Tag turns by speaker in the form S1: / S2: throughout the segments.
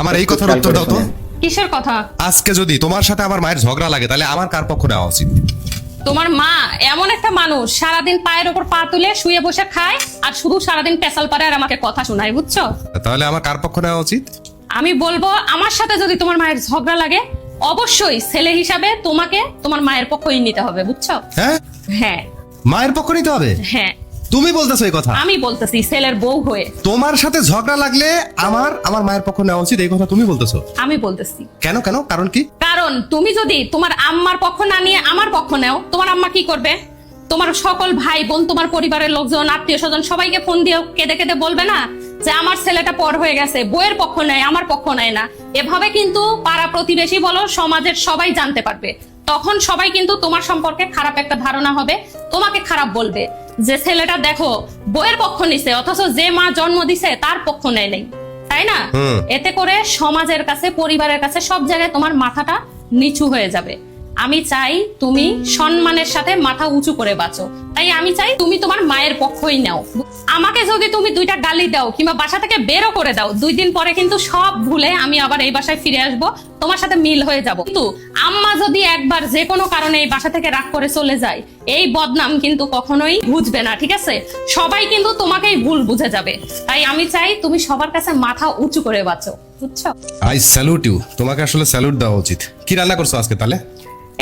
S1: আমার এই কথার উত্তর দাও তো।
S2: কিসের কথা?
S1: আজকে যদি তোমার সাথে আমার মায়ের ঝগড়া লাগে তাহলে আমার কার পক্ষ নেওয়া উচিত?
S2: তোমার মা এমন একটা মানুষ, সারাদিন পায়ের ওপর পা তুলে শুয়ে বসে খায় আর শুধু সারাদিন পেশাল পারে আর আমাকে কথা শোনায়, বুঝছো?
S1: তাহলে আমার কার পক্ষ নেওয়া উচিত?
S2: আমি বলবো আমার সাথে যদি তোমার মায়ের ঝগড়া লাগে, অবশ্যই ছেলে হিসাবে তোমাকে তোমার মায়ের পক্ষই নিতে হবে, বুঝছো?
S1: হ্যাঁ,
S2: হ্যাঁ
S1: মায়ের পক্ষ নিতে হবে?
S2: হ্যাঁ,
S1: তুমি বলতেছো এই কথা?
S2: আমি বলতেছি ছেলের বউ হয়ে।
S1: তোমার সাথে ঝগড়া লাগলে আমার মায়ের পক্ষ নেওয়া উচিত, এই কথা তুমি বলতেছো?
S2: আমি বলতেছি।
S1: কেন কেন, কারণ কি?
S2: কারণ তুমি যদি তোমার আম্মার পক্ষ না নিয়ে আমার পক্ষ নাও, তোমার আম্মা কি করবে? তোমার সকল ভাই বোন, তোমার পরিবারের লোকজন, আত্মীয় স্বজন সবাইকে ফোন দিয়ে কেঁদে কেঁদে বলবে না যে আমার ছেলেটা পর হয়ে গেছে, বউয়ের পক্ষ নেয়, আমার পক্ষ নেয় না। এভাবে কিন্তু পাড়া প্রতিবেশী বলো, সমাজের সবাই জানতে পারবে। তখন সবাই কিন্তু তোমার সম্পর্কে খারাপ একটা ধারণা হবে, তোমাকে খারাপ বলবে যে ছেলেটা দেখো বউয়ের পক্ষ নিছে, অথচ যে মা জন্ম দিছে তার পক্ষ নেয় নাই, তাই না? এতে করে সমাজের কাছে, পরিবারের কাছে, সব জায়গায় তোমার মাথাটা নিচু হয়ে যাবে। আমি চাই তুমি সম্মানের সাথে মাথা উঁচু করে বাঁচো। তাই আমি চাই তুমি তোমার মায়ের পক্ষই নাও। আমাকে যদি তুমি দুইটা গালি দাও কিংবা বাসা থেকে বেরো করে দাও, 2 দিন পরে কিন্তু সব ভুলে আমি আবার এই বাসায় ফিরে আসব, তোমার সাথে মিল হয়ে যাব। কিন্তু আম্মা যদি একবার যে কোনো কারণে এই বাসা থেকে রাগ করে চলে যায়, এই বদনাম কিন্তু কখনোই বুঝবে না, ঠিক আছে? সবাই কিন্তু তোমাকেই ভুল বুঝে যাবে। তাই আমি চাই তুমি সবার কাছে মাথা উঁচু করে বাঁচো, বুঝছো?
S1: আই স্যালুট ইউ, তোমাকে আসলে স্যালুট দেওয়া উচিত। কি রান্না করছো আজকে তাহলে?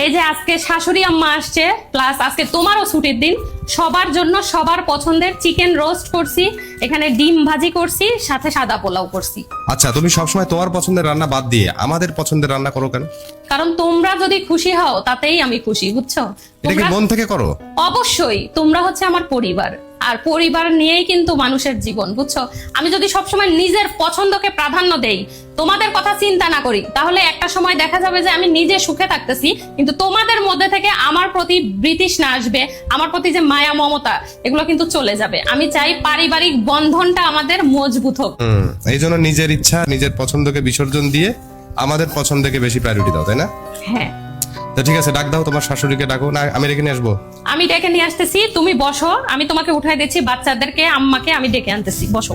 S2: এই যে আজকে শাশুড়ি আম্মা আসছে, প্লাস আজকে তোমারও ছুটির দিন, সবার জন্য সবার পছন্দের চিকেন রোস্ট করছি, এখানে ডিম ভাজি করছি, সাথে সাদা পোলাও করছি।
S1: আচ্ছা, তুমি সবসময় তোমার পছন্দের রান্না বাদ দিয়ে আমাদের পছন্দের রান্না করো কেন?
S2: কারণ তোমরা যদি খুশি হও তাতেই আমি খুশি, বুঝছো?
S1: এটা কি মন থেকে করো?
S2: অবশ্যই, তোমরা হচ্ছে আমার পরিবার, আর পরিবার নিয়েই কিন্তু মানুষের জীবন, বুঝছো? আমি যদি সবসময় নিজের পছন্দকে প্রাধান্য দেই, তোমাদের কথা চিন্তা না করি, তাহলে একটা সময় দেখা যাবে যে আমি নিজে সুখে থাকতেছি, কিন্তু তোমাদের মধ্যে থেকে আমার প্রতি বিতৃষ্ণা আসবে, আমার প্রতি যে মায়া মমতা, এগুলো কিন্তু চলে যাবে। আমি চাই পারিবারিক বন্ধনটা আমাদের মজবুত হোক।
S1: এই জন্য নিজের ইচ্ছা, নিজের পছন্দকে বিসর্জন দিয়ে আমাদের পছন্দকে বেশি প্রায়োরিটি দাও, তাই না?
S2: হ্যাঁ,
S1: তো ঠিক আছে, ডাক দাও, তোমার শাশুড়িকে ডাকো। না আমি ডেকে নিয়ে আসবো?
S2: আমি ডেকে নিয়ে আসতেছি, তুমি বসো, আমি তোমাকে উঠাই দিচ্ছি, বাচ্চাদেরকে, আম্মাকে আমি ডেকে আনতেছি, বসো।